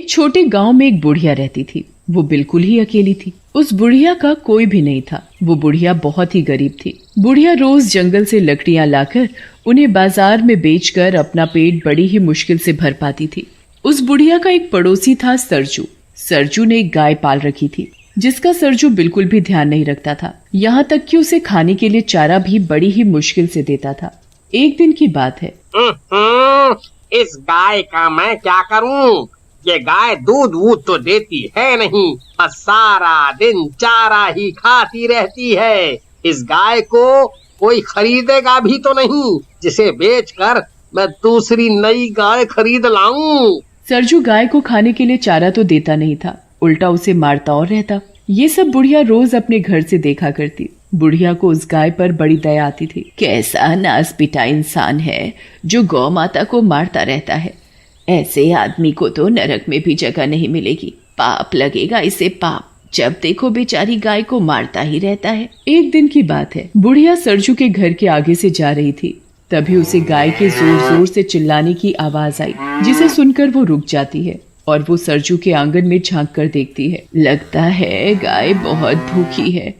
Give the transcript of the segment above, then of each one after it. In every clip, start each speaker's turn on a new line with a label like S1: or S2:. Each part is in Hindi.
S1: एक छोटे गांव में एक बुढ़िया रहती थी। वो बिल्कुल ही अकेली थी। उस बुढ़िया का कोई भी नहीं था। वो बुढ़िया बहुत ही गरीब थी। बुढ़िया रोज जंगल से लकड़ियां लाकर उन्हें बाजार में बेचकर अपना पेट बड़ी ही मुश्किल से भर पाती थी। उस बुढ़िया का एक पड़ोसी था सरजू। सरजू ने एक गाय पाल रखी थी जिसका सरजू बिल्कुल भी ध्यान नहीं रखता था। यहाँ तक कि उसे खाने के लिए चारा भी बड़ी ही मुश्किल से देता था। एक दिन की बात है।
S2: इस गाय का मैं क्या करूं? ये गाय दूध वूध तो देती है नहीं, बस सारा दिन चारा ही खाती रहती है। इस गाय को कोई खरीदेगा भी तो नहीं, जिसे बेचकर मैं दूसरी नई गाय खरीद लाऊं।
S1: सरजू गाय को खाने के लिए चारा तो देता नहीं था, उल्टा उसे मारता और रहता। ये सब बुढ़िया रोज अपने घर से देखा करती। बुढ़िया को उस गाय पर बड़ी दया आती थी। कैसा नासपिटा इंसान है जो गौ माता को मारता रहता है। ऐसे आदमी को तो नरक में भी जगह नहीं मिलेगी। पाप लगेगा इसे, पाप। जब देखो बेचारी गाय को मारता ही रहता है। एक दिन की बात है। बुढ़िया सरजू के घर के आगे से जा रही थी। तभी उसे गाय के जोर जोर से चिल्लाने की आवाज आई, जिसे सुनकर वो रुक जाती है और वो सरजू के आंगन में झांक कर देखती है। लगता है गाय बहुत भूखी है,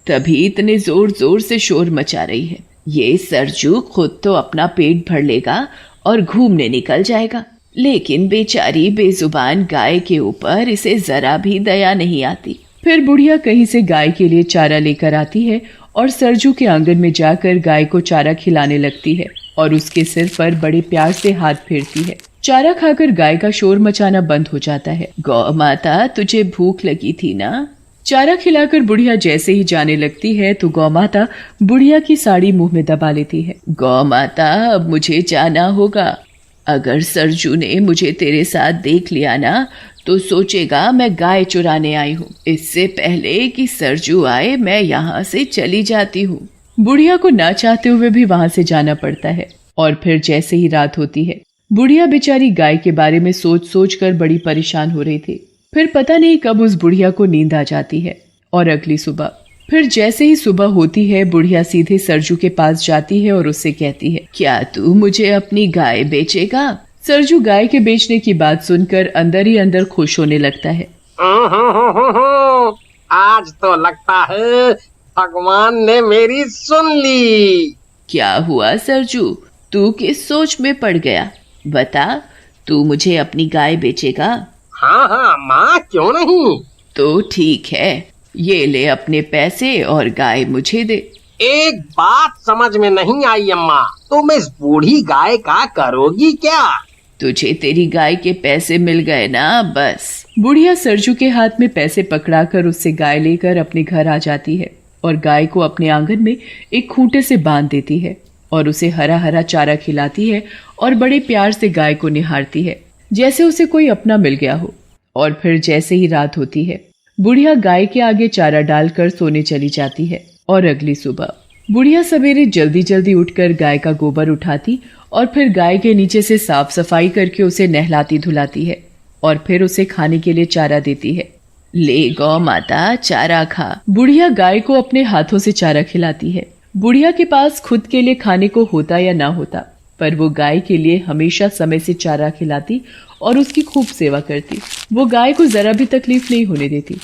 S1: तभी इतने जोर जोर से शोर मचा रही है। ये सरजू खुद तो अपना पेट भर लेगा और घूमने निकल जाएगा, लेकिन बेचारी बेजुबान गाय के ऊपर इसे जरा भी दया नहीं आती। फिर बुढ़िया कहीं से गाय के लिए चारा लेकर आती है और सरजू के आंगन में जाकर गाय को चारा खिलाने लगती है और उसके सिर पर बड़े प्यार से हाथ फेरती है। चारा खाकर गाय का शोर मचाना बंद हो जाता है। गौ माता, तुझे भूख लगी थी ना? चारा खिलाकर बुढ़िया जैसे ही जाने लगती है तो गौ माता बुढ़िया की साड़ी मुंह में दबा लेती है। गौ माता, अब मुझे जाना होगा। अगर सरजू ने मुझे तेरे साथ देख लिया ना तो सोचेगा मैं गाय चुराने आई हूँ। इससे पहले कि सरजू आए मैं यहाँ से चली जाती हूँ। बुढ़िया को ना चाहते हुए भी वहां से जाना पड़ता है। और फिर जैसे ही रात होती है, बुढ़िया बेचारी गाय के बारे में सोच सोच कर बड़ी परेशान हो रही थी। फिर पता नहीं कब उस बुढ़िया को नींद आ जाती है और अगली सुबह फिर जैसे ही सुबह होती है, बुढ़िया सीधे सरजू के पास जाती है और उससे कहती है, क्या तू मुझे अपनी गाय बेचेगा? सरजू गाय के बेचने की बात सुनकर अंदर ही अंदर खुश होने लगता है।
S2: आज तो लगता है भगवान ने मेरी सुन ली।
S1: क्या हुआ सरजू, तू किस सोच में पड़ गया? बता, तू मुझे अपनी गाय बेचेगा?
S2: हाँ माँ, क्यों नहीं।
S1: तो ठीक है, ये ले अपने पैसे और गाय मुझे दे।
S2: एक बात समझ में नहीं आई अम्मा, तुम इस बूढ़ी गाय का करोगी क्या?
S1: तुझे तेरी गाय के पैसे मिल गए ना, बस। बुढ़िया सरजू के हाथ में पैसे पकड़ाकर उससे गाय लेकर अपने घर आ जाती है और गाय को अपने आंगन में एक खूंटे से बांध देती है और उसे हरा हरा चारा खिलाती है और बड़े प्यार से गाय को निहारती है, जैसे उसे कोई अपना मिल गया हो। और फिर जैसे ही रात होती है, बुढ़िया गाय के आगे चारा डालकर सोने चली जाती है। और अगली सुबह बुढ़िया सवेरे जल्दी जल्दी उठकर गाय का गोबर उठाती और फिर गाय के नीचे से साफ सफाई करके उसे नहलाती धुलाती है और फिर उसे खाने के लिए चारा देती है। ले गौ माता, चारा खा। बुढ़िया गाय को अपने हाथों से चारा खिलाती है। बुढ़िया के पास खुद के लिए खाने को होता या ना होता, पर वो गाय के लिए हमेशा समय से चारा खिलाती और उसकी खूब सेवा करती। वो गाय को जरा भी तकलीफ नहीं होने देती।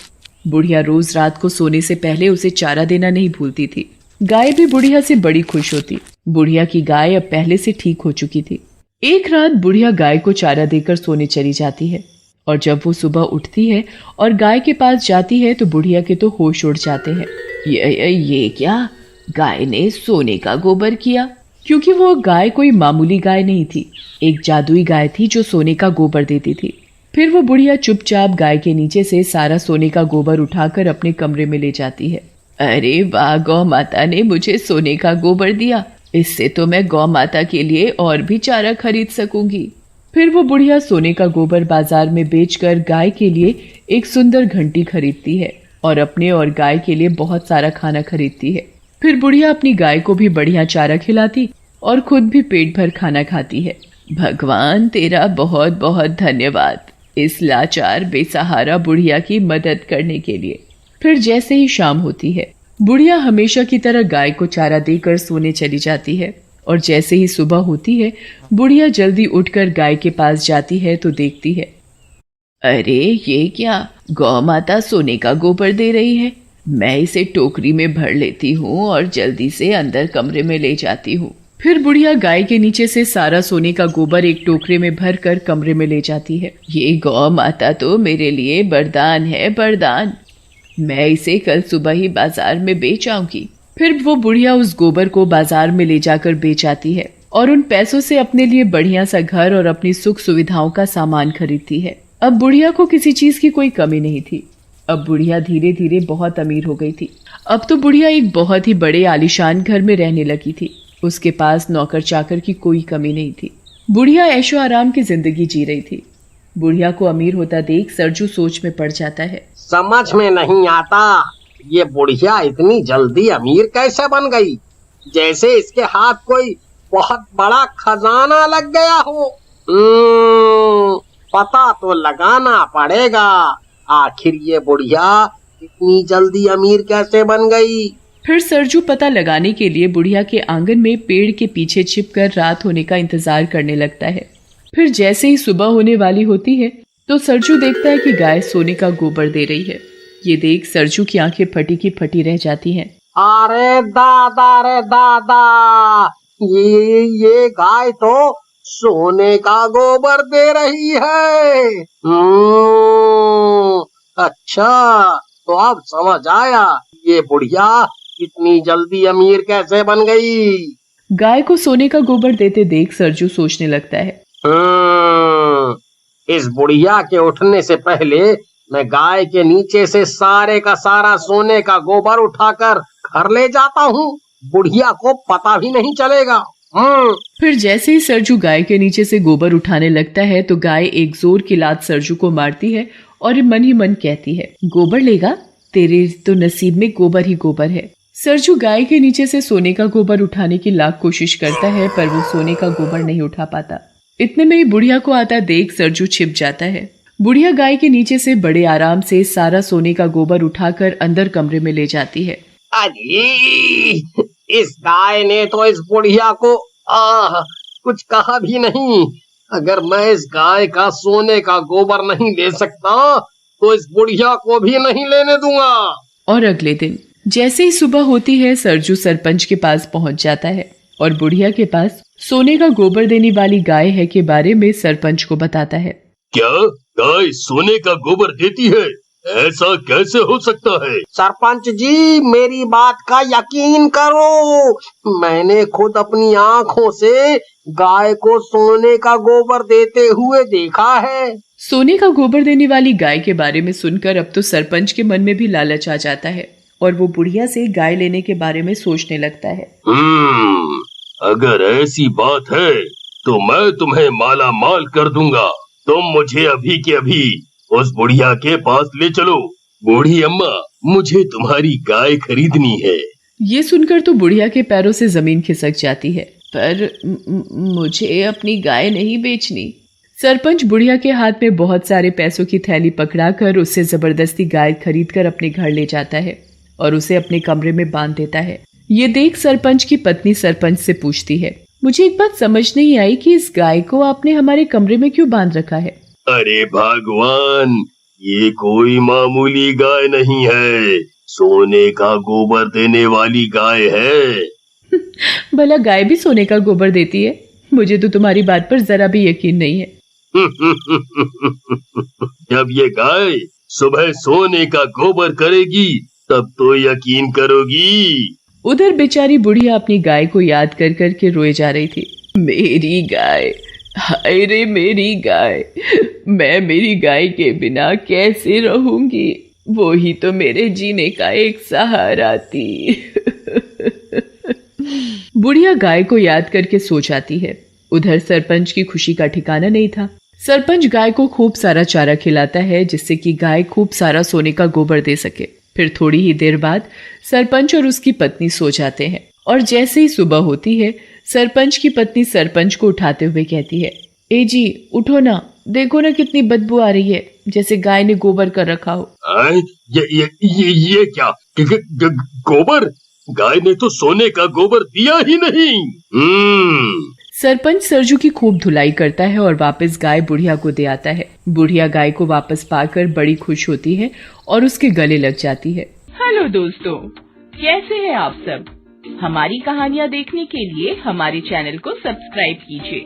S1: बुढ़िया रोज रात को सोने से पहले उसे चारा देना नहीं भूलती थी। गाय भी बुढ़िया से बड़ी खुश होती। बुढ़िया की गाय अब पहले से ठीक हो चुकी थी। एक रात बुढ़िया गाय को चारा देकर सोने चली जाती है और जब वो सुबह उठती है और गाय के पास जाती है तो बुढ़िया के तो होश उड़ जाते हैं। ये क्या? गाय ने सोने का गोबर किया? क्योंकि वो गाय कोई मामूली गाय नहीं थी, एक जादुई गाय थी जो सोने का गोबर देती थी। फिर वो बुढ़िया चुपचाप गाय के नीचे से सारा सोने का गोबर उठाकर अपने कमरे में ले जाती है। अरे वाह, गौ माता ने मुझे सोने का गोबर दिया, इससे तो मैं गौ माता के लिए और भी चारा खरीद सकूंगी। फिर वो बुढ़िया सोने का गोबर बाजार में बेचकर गाय के लिए एक सुंदर घंटी खरीदती है और अपने और गाय के लिए बहुत सारा खाना खरीदती है। फिर बुढ़िया अपनी गाय को भी बढ़िया चारा खिलाती और खुद भी पेट भर खाना खाती है। भगवान तेरा बहुत बहुत धन्यवाद इस लाचार बेसहारा बुढ़िया की मदद करने के लिए। फिर जैसे ही शाम होती है, बुढ़िया हमेशा की तरह गाय को चारा देकर सोने चली जाती है और जैसे ही सुबह होती है, बुढ़िया जल्दी उठकर गाय के पास जाती है तो देखती है अरे ये क्या, गौ माता सोने का गोबर दे रही है। मैं इसे टोकरी में भर लेती हूँ और जल्दी से अंदर कमरे में ले जाती हूँ। फिर बुढ़िया गाय के नीचे से सारा सोने का गोबर एक टोकरे में भर कर कमरे में ले जाती है। ये गौ माता तो मेरे लिए वरदान है, वरदान। मैं इसे कल सुबह ही बाजार में बेच आऊंगी। फिर वो बुढ़िया उस गोबर को बाजार में ले जाकर बेच आती है और उन पैसों से अपने लिए बढ़िया सा घर और अपनी सुख सुविधाओं का सामान खरीदती है। अब बुढ़िया को किसी चीज की कोई कमी नहीं थी। अब बुढ़िया धीरे धीरे बहुत अमीर हो गई थी। अब तो बुढ़िया एक बहुत ही बड़े आलीशान घर में रहने लगी थी। उसके पास नौकर चाकर की कोई कमी नहीं थी। बुढ़िया ऐशो आराम की जिंदगी जी रही थी। बुढ़िया को अमीर होता देख सरजू सोच में पड़ जाता है।
S2: समझ में नहीं आता, ये बुढ़िया इतनी जल्दी अमीर कैसे बन गई, जैसे इसके हाथ कोई बहुत बड़ा खजाना लग गया हो। पता तो लगाना पड़ेगा, आखिर ये बुढ़िया इतनी जल्दी अमीर कैसे बन गई।
S1: फिर सरजू पता लगाने के लिए बुढ़िया के आंगन में पेड़ के पीछे छिपकर रात होने का इंतजार करने लगता है। फिर जैसे ही सुबह होने वाली होती है तो सरजू देखता है कि गाय सोने का गोबर दे रही है। ये देख सरजू की आंखें फटी की फटी रह जाती हैं।
S2: अरे दादा रे दादा, ये गाय तो सोने का गोबर दे रही है। अच्छा, तो अब समझ आया ये बुढ़िया इतनी जल्दी अमीर कैसे बन गई।
S1: गाय को सोने का गोबर देते देख सरजू सोचने लगता है।
S2: इस बुढ़िया के उठने से पहले मैं गाय के नीचे से सारे का सारा सोने का गोबर उठाकर घर ले जाता हूँ, बुढ़िया को पता भी नहीं चलेगा।
S1: फिर जैसे ही सरजू गाय के नीचे से गोबर उठाने लगता है तो गाय एक जोर की लात सरजू को मारती है और मन ही मन कहती है, गोबर लेगा, तेरे तो नसीब में गोबर ही गोबर है। सरजू गाय के नीचे से सोने का गोबर उठाने की लाख कोशिश करता है पर वो सोने का गोबर नहीं उठा पाता। इतने में ही बुढ़िया को आता देख सरजू छिप जाता है। बुढ़िया गाय के नीचे से बड़े आराम से सारा सोने का गोबर उठाकर अंदर कमरे में ले जाती है।
S2: अरे, इस गाय ने तो इस बुढ़िया को कुछ कहा भी नहीं। अगर मैं इस गाय का सोने का गोबर नहीं ले सकता तो इस बुढ़िया को भी नहीं लेने दूंगा।
S1: और अगले दिन जैसे ही सुबह होती है सरजू सरपंच के पास पहुंच जाता है और बुढ़िया के पास सोने का गोबर देने वाली गाय है के बारे में सरपंच को बताता है।
S3: क्या गाय सोने का गोबर देती है? ऐसा कैसे हो सकता है?
S2: सरपंच जी, मेरी बात का यकीन करो, मैंने खुद अपनी आँखों से गाय को सोने का गोबर देते हुए देखा है।
S1: सोने का गोबर देने वाली गाय के बारे में सुनकर अब तो सरपंच के मन में भी लालच आ जाता है और वो बुढ़िया से गाय लेने के बारे में सोचने लगता है।
S3: अगर ऐसी बात है तो मैं तुम्हें माला माल कर दूंगा। तुम मुझे अभी के अभी उस बुढ़िया के पास ले चलो। बूढ़ी अम्मा, मुझे तुम्हारी गाय खरीदनी है।
S1: ये सुनकर तो बुढ़िया के पैरों से जमीन खिसक जाती है, पर मुझे अपनी गाय नहीं बेचनी। सरपंच बुढ़िया के हाथ में बहुत सारे पैसों की थैली पकड़ाकर उससे जबरदस्ती गाय खरीदकर अपने घर ले जाता है और उसे अपने कमरे में बांध देता है। ये देख सरपंच की पत्नी सरपंच से पूछती है, मुझे एक बात समझ नहीं आई कि इस गाय को आपने हमारे कमरे में क्यों बांध रखा है?
S3: अरे भगवान, ये कोई मामूली गाय नहीं है, सोने का गोबर देने वाली गाय है।
S1: भला गाय भी सोने का गोबर देती है? मुझे तो तुम्हारी बात पर जरा भी यकीन नहीं है।
S3: जब ये गाय सुबह सोने का गोबर करेगी तब तो यकीन करोगी।
S1: उधर बेचारी बुढ़िया अपनी गाय को याद कर कर के रोए जा रही थी। मेरी गाय, हाय रे मेरी गाय, मैं मेरी गाय के बिना कैसे रहूंगी? वो ही तो मेरे जीने का एक सहारा थी। बुढ़िया गाय को याद करके सो जाती है। उधर सरपंच की खुशी का ठिकाना नहीं था। सरपंच गाय को खूब सारा चारा खिलाता है जिससे कि गाय खूब सारा सोने का गोबर दे सके। फिर थोड़ी ही देर बाद सरपंच और उसकी पत्नी सो जाते हैं और जैसे ही सुबह होती है सरपंच की पत्नी सरपंच को उठाते हुए कहती है, ए जी उठो ना, देखो ना कितनी बदबू आ रही है, जैसे गाय ने गोबर कर रखा हो।
S3: ये क्या गोबर? गाय ने तो सोने का गोबर दिया ही नहीं।
S1: सरपंच सरजू की खूब धुलाई करता है और वापस गाय बुढ़िया को दे आता है। बुढ़िया गाय को वापस पाकर बड़ी खुश होती है और उसके गले लग जाती है।
S4: हेलो दोस्तों, कैसे हैं आप सब? हमारी कहानियाँ देखने के लिए हमारे चैनल को सब्सक्राइब कीजिए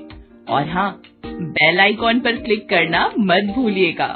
S4: और हाँ, बेल आइकॉन पर क्लिक करना मत भूलिएगा।